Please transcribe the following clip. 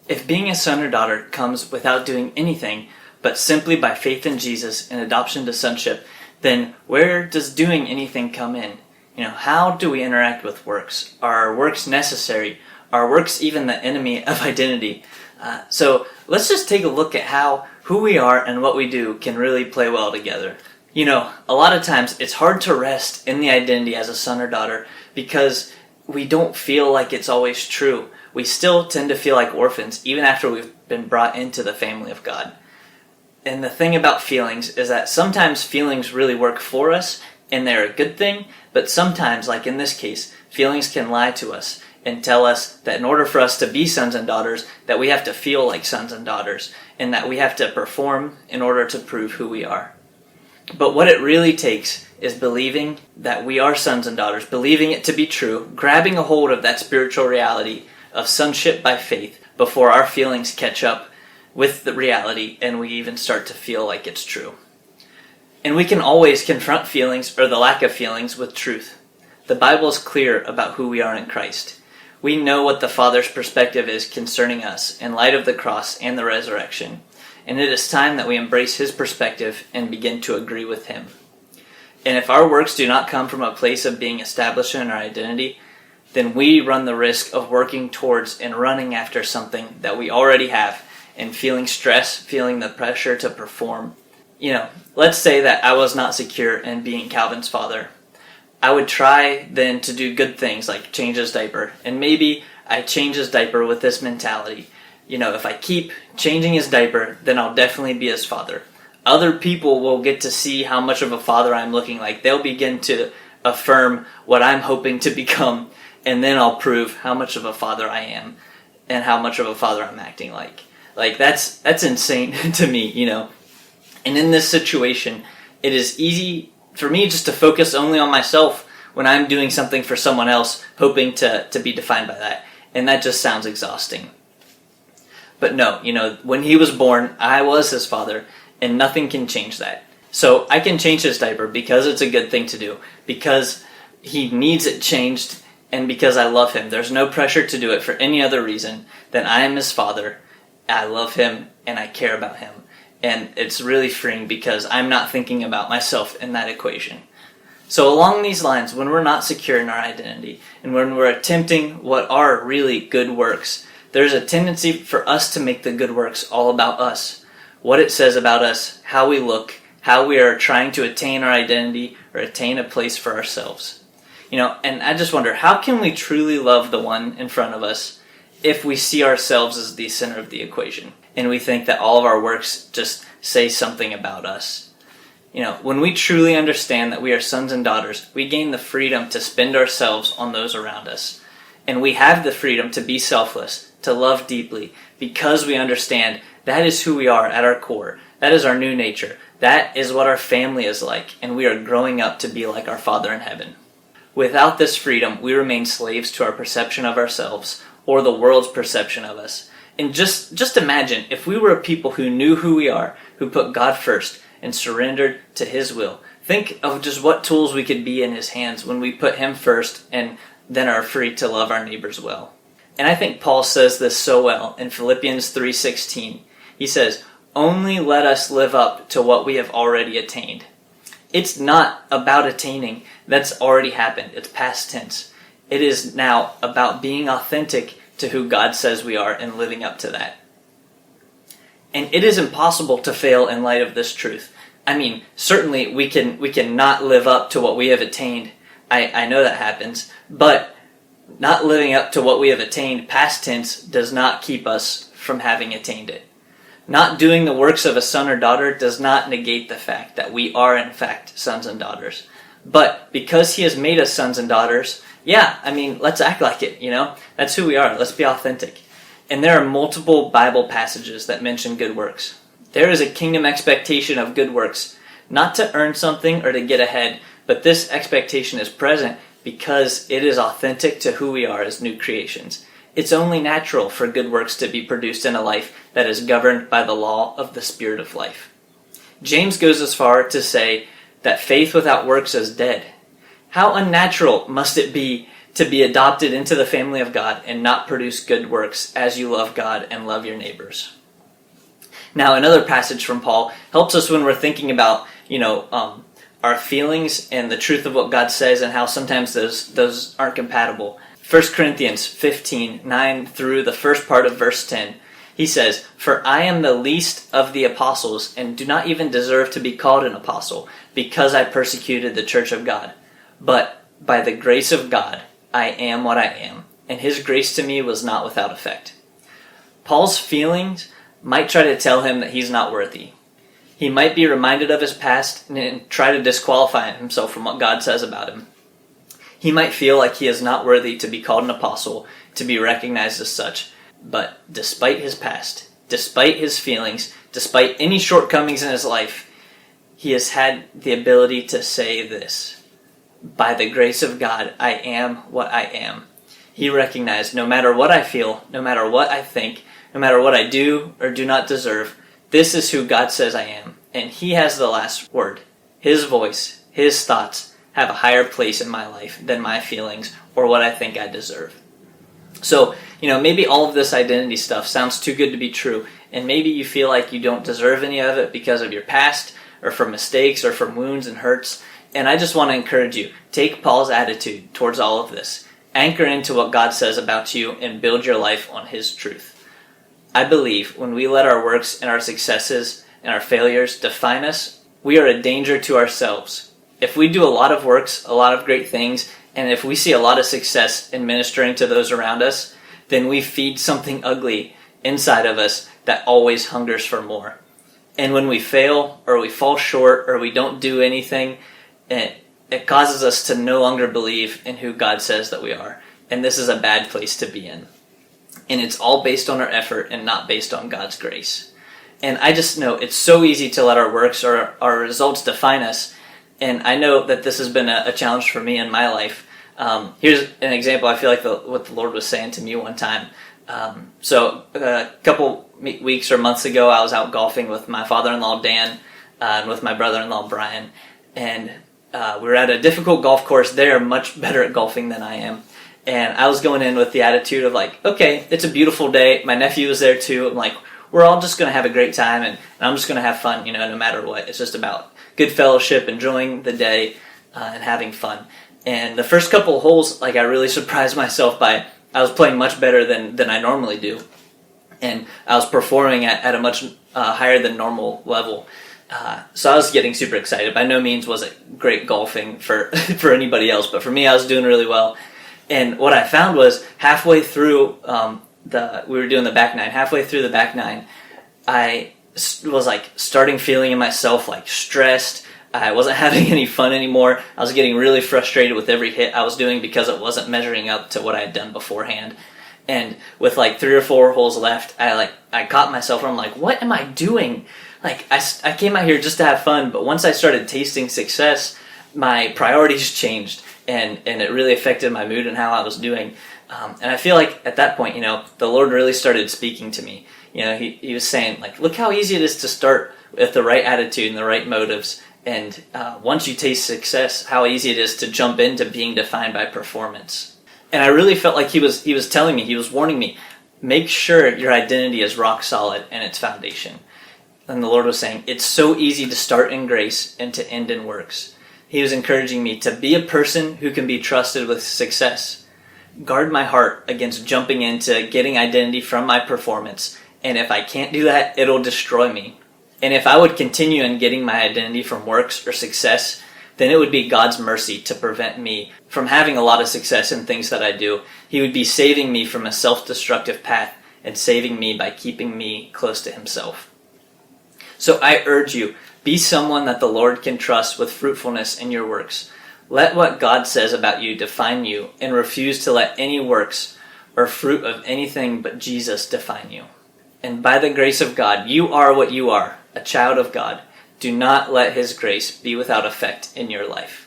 If being a son or daughter comes without doing anything, but simply by faith in Jesus and adoption to sonship, then where does doing anything come in? How do we interact with works? Are our works necessary? Are works even the enemy of identity? So let's just take a look at how who we are and what we do can really play well together. A lot of times it's hard to rest in the identity as a son or daughter because we don't feel like it's always true. We still tend to feel like orphans even after we've been brought into the family of God. And the thing about feelings is that sometimes feelings really work for us and they're a good thing, but sometimes, like in this case, feelings can lie to us and tell us that in order for us to be sons and daughters, that we have to feel like sons and daughters, and that we have to perform in order to prove who we are. But what it really takes is believing that we are sons and daughters, believing it to be true, grabbing a hold of that spiritual reality of sonship by faith before our feelings catch up with the reality and we even start to feel like it's true. And we can always confront feelings or the lack of feelings with truth. The Bible is clear about who we are in Christ. We know what the Father's perspective is concerning us in light of the cross and the resurrection. And it is time that we embrace His perspective and begin to agree with Him. And if our works do not come from a place of being established in our identity, then we run the risk of working towards and running after something that we already have and feeling stress, feeling the pressure to perform. Let's say that I was not secure in being Calvin's father. I would try then to do good things like change his diaper. And maybe I change his diaper with this mentality. If I keep changing his diaper, then I'll definitely be his father. Other people will get to see how much of a father I'm looking like. They'll begin to affirm what I'm hoping to become, and then I'll prove how much of a father I am and how much of a father I'm acting like. Like, that's insane to me, And in this situation, it is easy for me just to focus only on myself when I'm doing something for someone else, hoping to be defined by that. And that just sounds exhausting. But no, when he was born, I was his father, and nothing can change that. So I can change his diaper because it's a good thing to do, because he needs it changed, and because I love him. There's no pressure to do it for any other reason than I am his father, I love him, and I care about him. And it's really freeing because I'm not thinking about myself in that equation. So along these lines, when we're not secure in our identity, and when we're attempting what are really good works, there's a tendency for us to make the good works all about us. What it says about us, how we look, how we are trying to attain our identity or attain a place for ourselves. And I just wonder, how can we truly love the one in front of us if we see ourselves as the center of the equation and we think that all of our works just say something about us? When we truly understand that we are sons and daughters, we gain the freedom to spend ourselves on those around us. And we have the freedom to be selfless, to love deeply, because we understand that is who we are at our core. That is our new nature. That is what our family is like, and we are growing up to be like our Father in heaven. Without this freedom, we remain slaves to our perception of ourselves, or the world's perception of us. And just imagine if we were a people who knew who we are, who put God first, and surrendered to His will. Think of just what tools we could be in His hands when we put Him first and then are free to love our neighbors well. And I think Paul says this so well in Philippians 3:16. He says, "Only let us live up to what we have already attained." It's not about attaining. That's already happened. It's past tense. It is now about being authentic to who God says we are and living up to that. And it is impossible to fail in light of this truth. I mean, certainly we can not live up to what we have attained. I know that happens, but not living up to what we have attained, past tense, does not keep us from having attained it. Not doing the works of a son or daughter does not negate the fact that we are in fact sons and daughters. But because He has made us sons and daughters, let's act like it, That's who we are. Let's be authentic. And there are multiple Bible passages that mention good works. There is a kingdom expectation of good works, not to earn something or to get ahead, but this expectation is present because it is authentic to who we are as new creations. It's only natural for good works to be produced in a life that is governed by the law of the Spirit of life. James goes as far to say that faith without works is dead. How unnatural must it be to be adopted into the family of God and not produce good works as you love God and love your neighbors. Now, another passage from Paul helps us when we're thinking about, our feelings and the truth of what God says and how sometimes those aren't compatible. 1 Corinthians 15:9 through the first part of verse 10, he says, "For I am the least of the apostles and do not even deserve to be called an apostle because I persecuted the church of God. But by the grace of God, I am what I am, and his grace to me was not without effect." Paul's feelings might try to tell him that he's not worthy. He might be reminded of his past and try to disqualify himself from what God says about him. He might feel like he is not worthy to be called an apostle, to be recognized as such. But despite his past, despite his feelings, despite any shortcomings in his life, he has had the ability to say this: "By the grace of God, I am what I am." He recognized no matter what I feel, no matter what I think, no matter what I do or do not deserve, this is who God says I am, and he has the last word. His voice, his thoughts have a higher place in my life than my feelings or what I think I deserve. So, maybe all of this identity stuff sounds too good to be true, and maybe you feel like you don't deserve any of it because of your past, or from mistakes, or from wounds and hurts, and I just want to encourage you, take Paul's attitude towards all of this. Anchor into what God says about you and build your life on his truth. I believe when we let our works and our successes and our failures define us, we are a danger to ourselves. If we do a lot of works, a lot of great things, and if we see a lot of success in ministering to those around us, then we feed something ugly inside of us that always hungers for more. And when we fail, or we fall short, or we don't do anything, it causes us to no longer believe in who God says that we are. And this is a bad place to be in. And it's all based on our effort and not based on God's grace. And I just know it's so easy to let our works or our results define us. And I know that this has been a challenge for me in my life. Here's an example. I feel like what the Lord was saying to me one time. So a couple weeks or months ago, I was out golfing with my father-in-law, Dan, and with my brother-in-law, Brian. And we were at a difficult golf course. They're much better at golfing than I am. And I was going in with the attitude of like, okay, it's a beautiful day. My nephew was there too. I'm like, we're all just going to have a great time, and I'm just going to have fun, no matter what. It's just about good fellowship, enjoying the day, and having fun. And the first couple of holes, I really surprised myself by, I was playing much better than I normally do. And I was performing at a much higher than normal level. So I was getting super excited. By no means was it great golfing for anybody else, but for me, I was doing really well. And what I found was halfway through we were doing the back nine. Halfway through the back nine, I was starting feeling in myself stressed. I wasn't having any fun anymore. I was getting really frustrated with every hit I was doing because it wasn't measuring up to what I had done beforehand. And with 3 or 4 holes left, I caught myself and I'm like, what am I doing? I came out here just to have fun, but once I started tasting success, my priorities changed. And it really affected my mood and how I was doing. And I feel like at that point, the Lord really started speaking to me. He was saying, look how easy it is to start with the right attitude and the right motives. And once you taste success, how easy it is to jump into being defined by performance. And I really felt like he was telling me, he was warning me, make sure your identity is rock solid and its foundation. And the Lord was saying, it's so easy to start in grace and to end in works. He was encouraging me to be a person who can be trusted with success. Guard my heart against jumping into getting identity from my performance. And if I can't do that, it'll destroy me. And if I would continue in getting my identity from works or success, then it would be God's mercy to prevent me from having a lot of success in things that I do. He would be saving me from a self-destructive path and saving me by keeping me close to himself. So I urge you, be someone that the Lord can trust with fruitfulness in your works. Let what God says about you define you, and refuse to let any works or fruit of anything but Jesus define you. And by the grace of God, you are what you are, a child of God. Do not let his grace be without effect in your life.